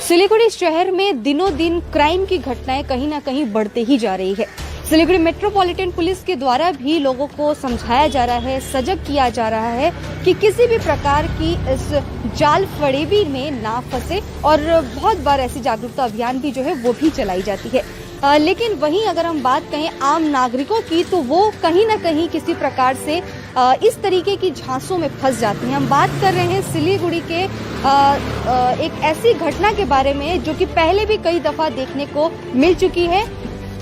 सिलीगुड़ी शहर में दिनों दिन क्राइम की घटनाएं कहीं ना कहीं बढ़ते ही जा रही है। सिलीगुड़ी मेट्रोपॉलिटन पुलिस के द्वारा भी लोगों को समझाया जा रहा है, सजग किया जा रहा है कि किसी भी प्रकार की इस जाल फरेबी में ना फंसे और बहुत बार ऐसी जागरूकता अभियान भी जो है वो भी चलाई जाती है। लेकिन वहीं अगर हम बात कहें आम नागरिकों की तो वो कहीं ना कहीं किसी प्रकार से इस तरीके की झांसों में फंस जाती हैं। हम बात कर रहे हैं सिलीगुड़ी के एक ऐसी घटना के बारे में जो कि पहले भी कई दफा देखने को मिल चुकी है।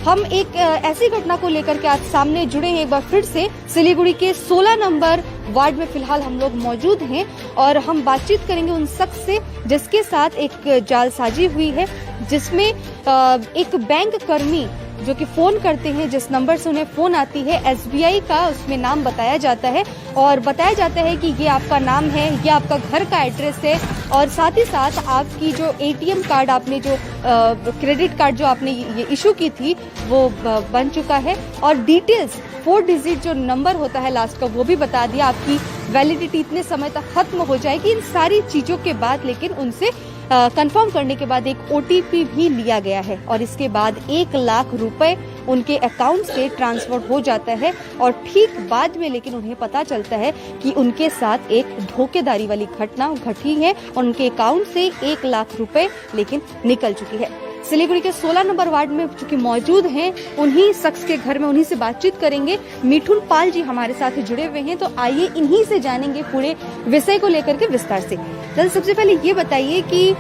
हम एक ऐसी घटना को लेकर के आज सामने जुड़े हैं एक बार फिर से। सिलीगुड़ी के 16 नंबर वार्ड में फिलहाल हम लोग मौजूद हैं और हम बातचीत करेंगे उन शख्स से जिसके साथ एक जालसाजी हुई है, जिसमें एक बैंक कर्मी जो कि फोन करते हैं, जिस नंबर से उन्हें फोन आती है SBI का, उसमें नाम बताया जाता है और बताया जाता है कि ये आपका नाम है, ये आपका घर का एड्रेस है और साथ ही साथ आपकी जो ATM कार्ड, आपने जो क्रेडिट कार्ड जो आपने ये इशू की थी वो बन चुका है और डिटेल्स 4 डिजिट जो नंबर होता है लास्ट का वो भी बता दिया, आपकी वैलिडिटी इतने समय तक खत्म हो जाएगी। इन सारी चीजों के बाद लेकिन उनसे कंफर्म करने के बाद एक OTP भी लिया गया है और इसके बाद 1 लाख रुपए उनके अकाउंट से ट्रांसफर हो जाता है और ठीक बाद में लेकिन उन्हें पता चलता है कि उनके साथ एक धोखेधारी वाली घटना घटी है और उनके अकाउंट से 1 लाख रुपए लेकिन निकल चुकी है। सिलीगुड़ी के 16 नंबर वार्ड में चूंकि मौजूद हैं, उन्हीं शख्स के घर में उन्हीं से बातचीत करेंगे। मिठुन पाल जी हमारे साथ जुड़े हुए हैं, तो आइए इन्हीं से जानेंगे पूरे विषय को लेकर के विस्तार से। तो सबसे पहले ये बताइए कि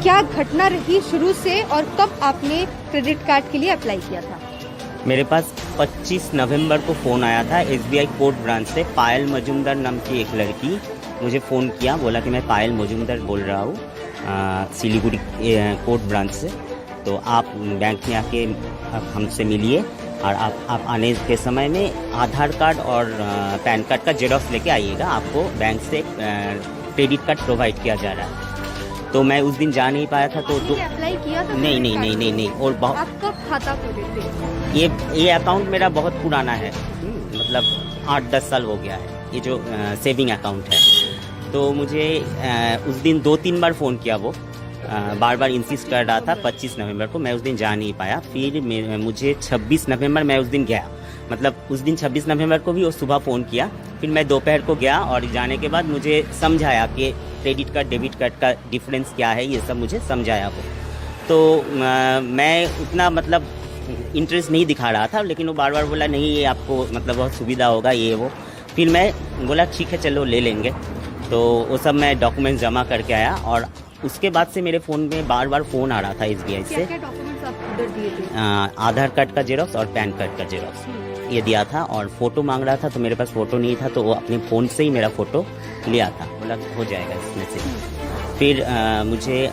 क्या घटना रही शुरू से और कब आपने क्रेडिट कार्ड के लिए अप्लाई किया था? मेरे पास 25 नवंबर को फ़ोन आया था SBI कोर्ट ब्रांच से। पायल मजुमदार नाम की एक लड़की मुझे फ़ोन किया, बोला कि मैं पायल मजुमदार बोल रहा हूँ सिलीगुड़ी कोर्ट ब्रांच से, तो आप बैंक में आके हमसे मिलिए और आप आने के समय में आधार कार्ड और पैन कार्ड का जेरॉक्स लेके आइएगा, आपको बैंक से क्रेडिट कार्ड प्रोवाइड किया जा रहा है। तो मैं उस दिन जा नहीं पाया था तो अप्लाई किया था? नहीं और बहुत। आप कब खाता खोले थे? ये अकाउंट मेरा बहुत पुराना है, मतलब 8-10 साल हो गया है, ये जो सेविंग अकाउंट है। तो मुझे उस दिन 2-3 बार फ़ोन किया, वो बार बार इंसिस्ट कर रहा था 25 नवंबर को। मैं उस दिन जा नहीं पाया। फिर मुझे 26 नवंबर मैं उस दिन गया, मतलब उस दिन 26 नवंबर को भी वो सुबह फ़ोन किया। फिर मैं दोपहर को गया और जाने के बाद मुझे समझाया कि क्रेडिट कार्ड डेबिट कार्ड का डिफरेंस क्या है, ये सब मुझे समझाया वो। तो मैं उतना मतलब इंटरेस्ट नहीं दिखा रहा था, लेकिन वो बार बार बोला नहीं ये आपको मतलब बहुत सुविधा होगा ये वो। फिर मैं बोला ठीक है चलो ले लेंगे। तो वो सब मैं डॉक्यूमेंट्स जमा करके आया और उसके बाद से मेरे फ़ोन में बार बार फ़ोन आ रहा था SBI से। क्या डॉक्यूमेंट्स आप उधर दिए थे? आधार कार्ड का जेरॉक्स और पैन कार्ड का जेरॉक्स ये दिया था और फ़ोटो मांग रहा था, तो मेरे पास फ़ोटो नहीं था, तो वो अपने फ़ोन से ही मेरा फ़ोटो लिया था, बोला हो जाएगा इसमें से। फिर मुझे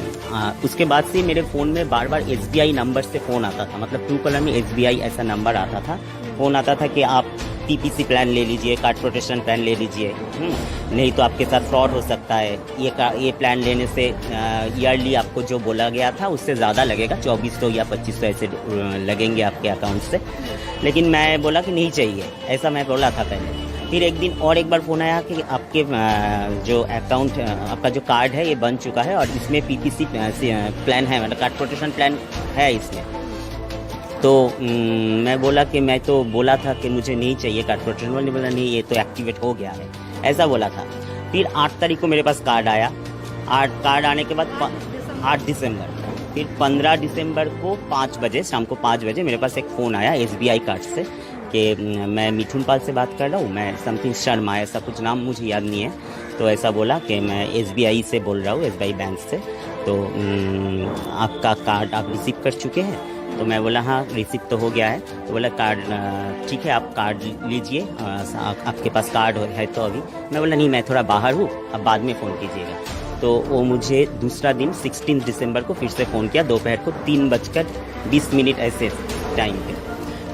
उसके बाद से मेरे फ़ोन में बार बार SBI नंबर से फ़ोन आता था, मतलब ट्रू कॉलर में SBI ऐसा नंबर आता था, फ़ोन आता था कि आप TPC प्लान ले लीजिए, कार्ड प्रोटेक्शन प्लान ले लीजिए, नहीं तो आपके साथ फ्रॉड हो सकता है। ये प्लान लेने से ईयरली आपको जो बोला गया था उससे ज़्यादा लगेगा, 2400 या 2500 ऐसे लगेंगे आपके अकाउंट से। लेकिन मैं बोला कि नहीं चाहिए, ऐसा मैं बोला था पहले। फिर एक दिन और एक बार फ़ोन आया कि आपके जो अकाउंट आपका जो कार्ड है ये बन चुका है और इसमें PPC प्लान है, मतलब कार्ड प्रोटेक्शन प्लान है इसमें। तो मैं बोला कि मैं तो बोला था कि मुझे नहीं चाहिए कार्ड प्रोटेक्शन, वाले बोला नहीं ये तो एक्टिवेट हो गया है, ऐसा बोला था। फिर 8 तारीख को मेरे पास कार्ड आया। कार्ड आने के बाद 8 दिसंबर, फिर 15 दिसंबर को 5 बजे, शाम को 5 बजे मेरे पास एक फ़ोन आया SBI कार्ड से कि मैं मिठुन पाल से बात कर रहा हूँ, मैं समथिंग शर्मा ऐसा कुछ नाम मुझे याद नहीं है, तो ऐसा बोला कि मैं SBI से बोल रहा हूँ, SBI बैंक से, तो आपका कार्ड आप रिसीव कर चुके हैं? तो मैं बोला हाँ रिसीव तो हो गया है। तो बोला कार्ड ठीक है आप कार्ड लीजिए, आपके पास कार्ड है तो अभी। मैं बोला नहीं मैं थोड़ा बाहर हूँ, अब बाद में फ़ोन कीजिएगा। तो वो मुझे दूसरा दिन 16 दिसंबर को फिर से फ़ोन किया, दोपहर को 3:20 ऐसे टाइम पे।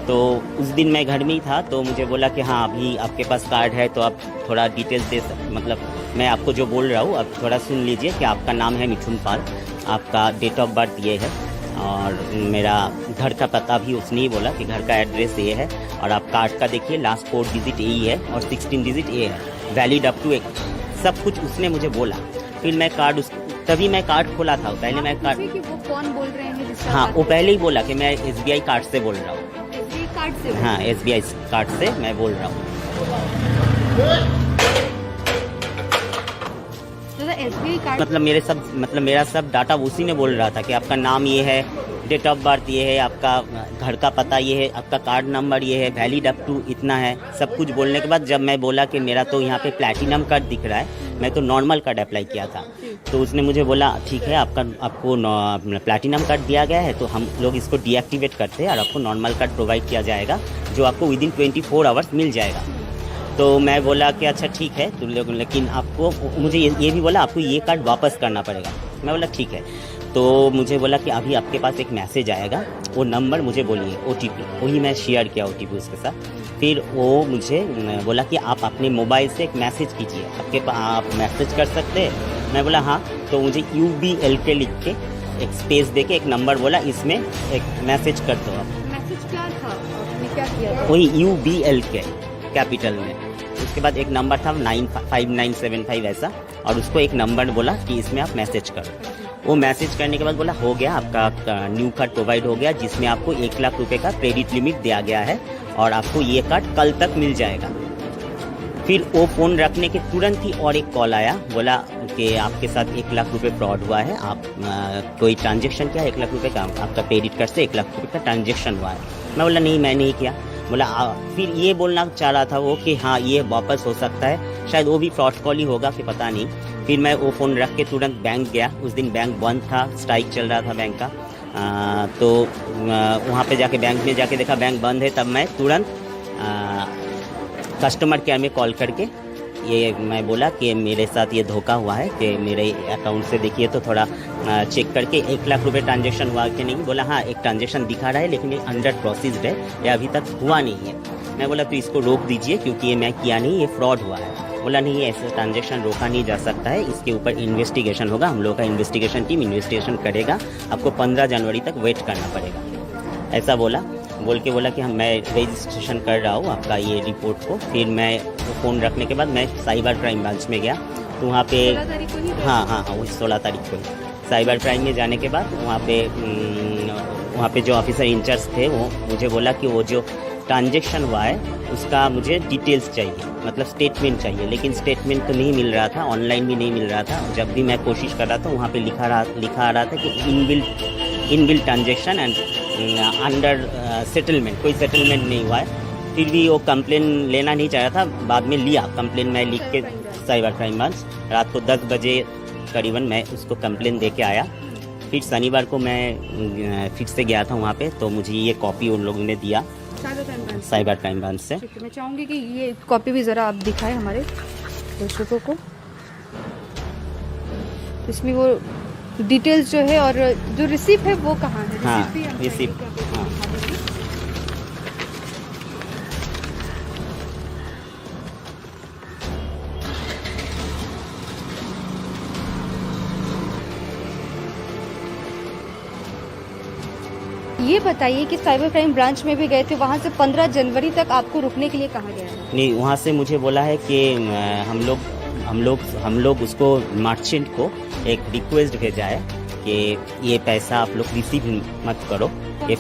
तो उस दिन मैं घर में ही था, तो मुझे बोला कि हाँ अभी आपके पास कार्ड है तो आप थोड़ा डिटेल्स मतलब मैं आपको जो बोल रहा हूँ अब थोड़ा सुन लीजिए कि आपका नाम है मिठुन पाल, आपका डेट ऑफ बर्थ ये है और मेरा घर का पता भी उसने ही बोला कि घर का एड्रेस ये है और आप कार्ड का देखिए लास्ट 4 डिजिट यही है और 16 डिजिट ये है, वैलिड अप टू एक, सब कुछ उसने मुझे बोला। फिर मैं कार्ड तभी मैं कार्ड खोला था, पहले मैं कार्ड, कि वो कौन बोल रहे हैं जिससे हाँ आप वो पहले ही बोला कि मैं SBI कार्ड से बोल रहा हूँ। SBI कार्ड से हाँ SBI कार्ड से मैं बोल रहा हूँ। तो SBI कार्ड मतलब मेरा सब डाटा उसी ने बोल रहा था कि आपका नाम ये है, डेट ऑफ बर्थ ये है, आपका घर का पता ये है, आपका कार्ड नंबर ये है, वैलिड अप टू इतना है। सब कुछ बोलने के बाद जब मैं बोला कि मेरा तो यहाँ पे प्लैटिनम कार्ड दिख रहा है, मैं तो नॉर्मल कार्ड अप्लाई किया था, तो उसने मुझे बोला ठीक है आपको प्लैटिनम कार्ड दिया गया है, तो हम लोग इसको डीएक्टिवेट करते हैं और आपको नॉर्मल कार्ड प्रोवाइड किया जाएगा जो आपको विदिन 24 आवर्स मिल जाएगा। तो मैं बोला कि अच्छा ठीक है, तो लेकिन आपको मुझे ये भी बोला आपको ये कार्ड वापस करना पड़ेगा। मैं बोला ठीक है। तो मुझे बोला कि अभी आपके पास एक मैसेज आएगा, वो नंबर मुझे बोलिए, OTP, वही मैं शेयर किया OTP उसके साथ। फिर वो मुझे बोला कि आप अपने मोबाइल से एक मैसेज कीजिए, आपके पास आप मैसेज कर सकते हैं। मैं बोला हाँ। तो मुझे UBLK लिख के एक स्पेस दे के एक नंबर बोला, इसमें एक मैसेज कर दो आप। मैसेज क्या था, आपने क्या किया था? वही UBLK कैपिटल में, उसके बाद एक नंबर था 95975 ऐसा, और उसको एक नंबर बोला कि इसमें आप मैसेज करो। वो मैसेज करने के बाद बोला हो गया, आपका न्यू कार्ड प्रोवाइड हो गया जिसमें आपको 1 लाख रुपए का क्रेडिट लिमिट दिया गया है और आपको ये कार्ड कल तक मिल जाएगा। फिर वो फ़ोन रखने के तुरंत ही और एक कॉल आया, बोला कि आपके साथ 1 लाख रुपए फ्रॉड हुआ है, आप कोई ट्रांजेक्शन किया 1 लाख रुपए का, आपका क्रेडिट कार्ड से 1 लाख रुपए का ट्रांजेक्शन हुआ है। मैं बोला नहीं मैं नहीं किया। बोला फिर ये बोलना चाह रहा था वो कि हाँ ये वापस हो सकता है, शायद वो भी फ्रॉड कॉल ही होगा कि पता नहीं। फिर मैं वो फ़ोन रख के तुरंत बैंक गया। उस दिन बैंक बंद था, स्ट्राइक चल रहा था बैंक का। तो वहाँ पे जाके बैंक में जाके देखा बैंक बंद है, तब मैं तुरंत कस्टमर केयर में कॉल करके ये मैं बोला कि मेरे साथ ये धोखा हुआ है कि मेरे अकाउंट से देखिए तो थोड़ा चेक करके 1 लाख रुपए ट्रांजेक्शन हुआ कि नहीं। बोला हाँ एक ट्रांजेक्शन दिखा रहा है लेकिन ये अंडर प्रोसेस्ड है, ये अभी तक हुआ नहीं है। मैं बोला तो इसको रोक दीजिए क्योंकि ये मैं किया नहीं, ये फ्रॉड हुआ है। बोला नहीं ऐसे ट्रांजेक्शन रोका नहीं जा सकता है, इसके ऊपर इन्वेस्टिगेशन होगा, हम लोग का इन्वेस्टिगेशन टीम इन्वेस्टिगेशन करेगा, आपको 15 जनवरी तक वेट करना पड़ेगा, ऐसा बोला कि मैं रजिस्ट्रेशन कर रहा हूँ आपका ये रिपोर्ट को। फिर मैं फ़ोन रखने के बाद मैं साइबर क्राइम ब्रांच में गया, तो वहाँ पे 16 तारीख को ही हाँ वही 16 तारीख को साइबर क्राइम में जाने के बाद वहाँ पे जो ऑफिसर इंचार्ज थे वो मुझे बोला कि वो जो ट्रांजेक्शन हुआ है उसका मुझे डिटेल्स चाहिए, मतलब स्टेटमेंट चाहिए, लेकिन स्टेटमेंट तो नहीं मिल रहा था, ऑनलाइन भी नहीं मिल रहा था। जब भी मैं कोशिश कर रहा था वहाँ पे लिखा आ रहा था कि inbuilt transaction and under settlement, कोई सेटलमेंट नहीं हुआ है। फिर भी वो कंप्लेन लेना नहीं चाह रहा था, बाद में लिया कंप्लेन, मैं लिख के साइबर क्राइम ब्रांच रात को 10 बजे करीबन मैं उसको कंप्लेन दे के आया। फिर शनिवार को मैं फिर से गया था वहाँ पे, तो मुझे ये कॉपी उन लोगों ने दिया साइबर क्राइम ब्रांच से। मैं चाहूँगी कि ये कॉपी भी ज़रा आप दिखाएं हमारे दर्शकों को। इसमें वो डिटेल्स जो है और जो रिसीप्ट है वो कहाँ है? हाँ रिसीप्ट रिसिप्ट, हाँ ये बताइए कि साइबर क्राइम ब्रांच में भी गए थे, वहाँ से 15 जनवरी तक आपको रुकने के लिए कहा गया है? नहीं, वहाँ से मुझे बोला है कि हम लोग उसको मर्चेंट को एक रिक्वेस्ट भेजा है कि ये पैसा आप लोग रिसीव मत करो, ये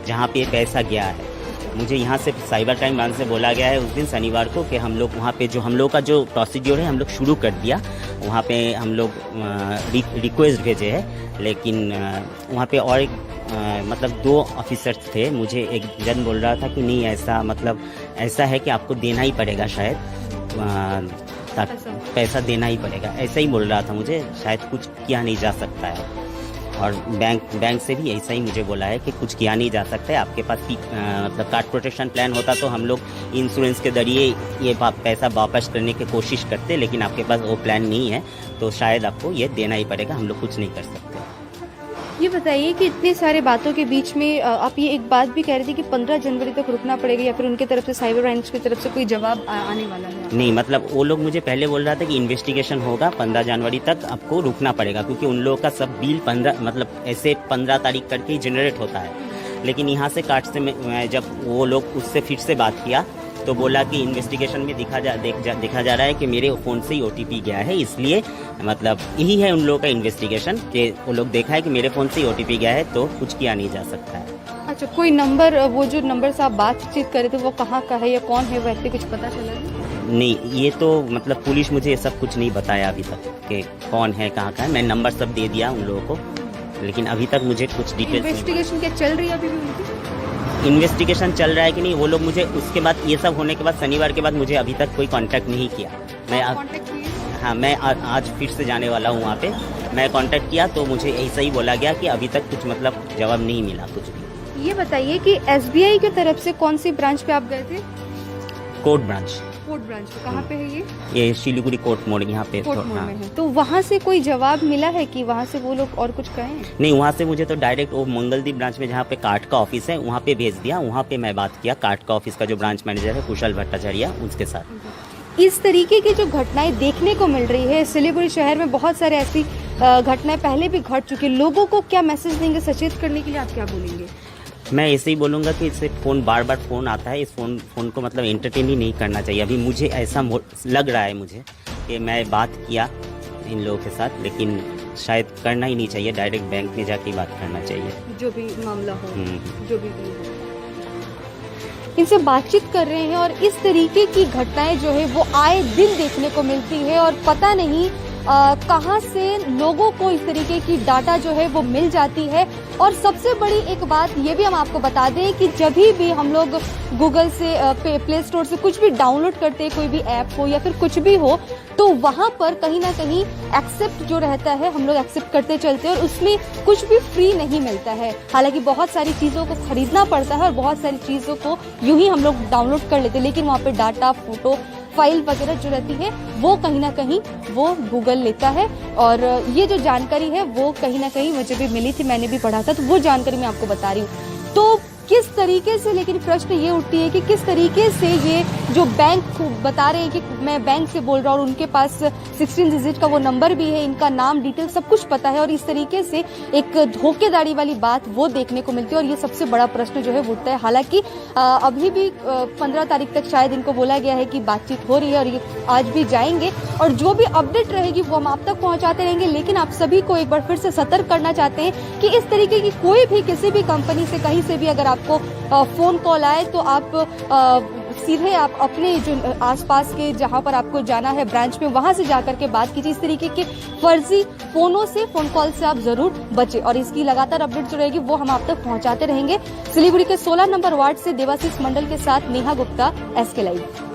जहाँ पे पैसा गया है। मुझे यहाँ से साइबर क्राइम ब्रांच से बोला गया है उस दिन शनिवार को कि हम लोग वहाँ पे जो हम लोग का जो प्रोसीड्योर है हम लोग शुरू कर दिया, वहाँ पे हम लोग रिक्वेस्ट भेजे हैं, लेकिन वहाँ पे और एक मतलब 2 ऑफिसर्स थे। मुझे एक जन बोल रहा था कि नहीं ऐसा है कि आपको देना ही पड़ेगा, शायद पैसा देना ही पड़ेगा, ऐसा ही बोल रहा था मुझे, शायद कुछ किया नहीं जा सकता है। और बैंक से भी ऐसा ही मुझे बोला है कि कुछ किया नहीं जा सकता है, आपके पास मतलब कार्ड प्रोटेक्शन प्लान होता तो हम लोग इंश्योरेंस के जरिए ये पैसा वापस करने की कोशिश करते, लेकिन आपके पास वो प्लान नहीं है तो शायद आपको ये देना ही पड़ेगा, हम लोग कुछ नहीं कर सकते। ये बताइए कि इतने सारे बातों के बीच में आप ये एक बात भी कह रहे थे कि 15 जनवरी तक रुकना पड़ेगा, या फिर उनकी तरफ से साइबर ब्रांच की तरफ से कोई जवाब आने वाला है? नहीं, मतलब वो लोग मुझे पहले बोल रहा था कि इन्वेस्टिगेशन होगा, 15 जनवरी तक आपको रुकना पड़ेगा, क्योंकि उन लोगों का सब बिल 15 तारीख करके ही जनरेट होता है। लेकिन यहाँ से कार्ड से मैं जब वो लोग उससे फिर से बात किया तो बोला कि इन्वेस्टिगेशन में देखा जा रहा है कि मेरे फ़ोन से ही OTP गया है, इसलिए मतलब यही है उन लोगों का इन्वेस्टिगेशन कि वो लोग देखा है कि मेरे फ़ोन से ही OTP गया है, तो कुछ किया नहीं जा सकता है। अच्छा, कोई नंबर, वो जो नंबर से आप बातचीत कर रहे थे वो कहाँ का है या कौन है व्यक्ति, कुछ पता चला है? नहीं, ये तो मतलब पुलिस मुझे ये सब कुछ नहीं बताया अभी तक कि कौन है, कहाँ का है। मैं नंबर सब दे दिया उन लोगों को, लेकिन अभी तक मुझे कुछ डिटेल्स। इन्वेस्टिगेशन क्या चल रही है अभी भी उनकी? इन्वेस्टिगेशन चल रहा है कि नहीं, वो लोग मुझे उसके बाद, ये सब होने के बाद, शनिवार के बाद मुझे अभी तक कोई कांटेक्ट नहीं किया। हाँ, मैं आज फिर से जाने वाला हूँ वहाँ पे। मैं कांटेक्ट किया तो मुझे ऐसा ही बोला गया कि अभी तक कुछ मतलब जवाब नहीं मिला कुछ भी। ये बताइए कि SBI की तरफ से कौन सी ब्रांच पे आप गए थे? Court branch. कोर्ट ब्रांच पे कहाँ पे है ये? ये शिलीगुड़ी कोर्ट मोड़ यहाँ पे। कोर्ट मोड़ हाँ। में है। तो वहाँ से कोई जवाब मिला है कि वहाँ से वो लोग और कुछ कहें? नहीं, वहाँ से मुझे तो डायरेक्ट वो मंगलदीप ब्रांच में जहाँ पे कार्ड का ऑफिस है वहाँ पे भेज दिया। वहाँ पे मैं बात किया कार्ड का ऑफिस का जो ब्रांच मैनेजर है कुशल भट्टाचार्य, उसके साथ। इस तरीके की जो घटनाएं देखने को मिल रही है सिलीगुड़ी शहर में, बहुत सारे ऐसी घटनाएं पहले भी घट चुकी है, लोगों को क्या मैसेज देंगे, सचेत करने के लिए आप क्या बोलेंगे? मैं ऐसे ही बोलूँगा कि इससे बार बार फ़ोन आता है, इस फ़ोन को मतलब एंटरटेन ही नहीं करना चाहिए। अभी मुझे ऐसा लग रहा है मुझे कि मैं बात किया इन लोगों के साथ, लेकिन शायद करना ही नहीं चाहिए, डायरेक्ट बैंक में जाके बात करना चाहिए। जो भी मामला हो, जो भी हो। इनसे बातचीत कर रहे हैं और इस तरीके की घटनाएं जो है वो आए दिन देखने को मिलती है और पता नहीं कहां से लोगों को इस तरीके की डाटा जो है वो मिल जाती है। और सबसे बड़ी एक बात ये भी हम आपको बता दें कि जब भी हम लोग गूगल से प्ले स्टोर से कुछ भी डाउनलोड करते हैं, कोई भी ऐप हो या फिर कुछ भी हो, तो वहां पर कहीं ना कहीं एक्सेप्ट जो रहता है, हम लोग एक्सेप्ट करते चलते हैं और उसमें कुछ भी फ्री नहीं मिलता है। हालांकि बहुत सारी चीज़ों को खरीदना पड़ता है और बहुत सारी चीज़ों को यूं ही हम लोग डाउनलोड कर लेते हैं, लेकिन वहाँ पे डाटा, फोटो, फाइल वगैरह जो रहती है वो कहीं ना कहीं वो गूगल लेता है। और ये जो जानकारी है वो कहीं ना कहीं मुझे भी मिली थी, मैंने भी पढ़ा था, तो वो जानकारी मैं आपको बता रही हूँ। तो किस तरीके से, लेकिन प्रश्न ये उठती है कि किस तरीके से ये जो बैंक बता रहे हैं कि मैं बैंक से बोल रहा हूँ और उनके पास 16 डिजिट का वो नंबर भी है, इनका नाम, डिटेल सब कुछ पता है, और इस तरीके से एक धोखेदारी वाली बात वो देखने को मिलती है। और ये सबसे बड़ा प्रश्न जो है वो उठता है। हालांकि अभी भी 15 तारीख तक शायद इनको बोला गया है कि बातचीत हो रही है और ये आज भी जाएंगे और जो भी अपडेट रहेगी वो हम आप तक पहुंचाते रहेंगे। लेकिन आप सभी को एक बार फिर से सतर्क करना चाहते हैं कि इस तरीके की कोई भी किसी भी कंपनी से कहीं से भी अगर आपको फोन कॉल आए तो आप सीधे आप अपने जो आसपास के जहां पर आपको जाना है ब्रांच में, वहां से जाकर के बात कीजिए। इस तरीके के फर्जी फोनों से, फोन कॉल से आप जरूर बचें और इसकी लगातार अपडेट जो रहेगी वो हम आप तक पहुंचाते रहेंगे। सिलीगुड़ी के 16 नंबर वार्ड से देवाशीष मंडल के साथ नेहा गुप्ता, SK लाइव।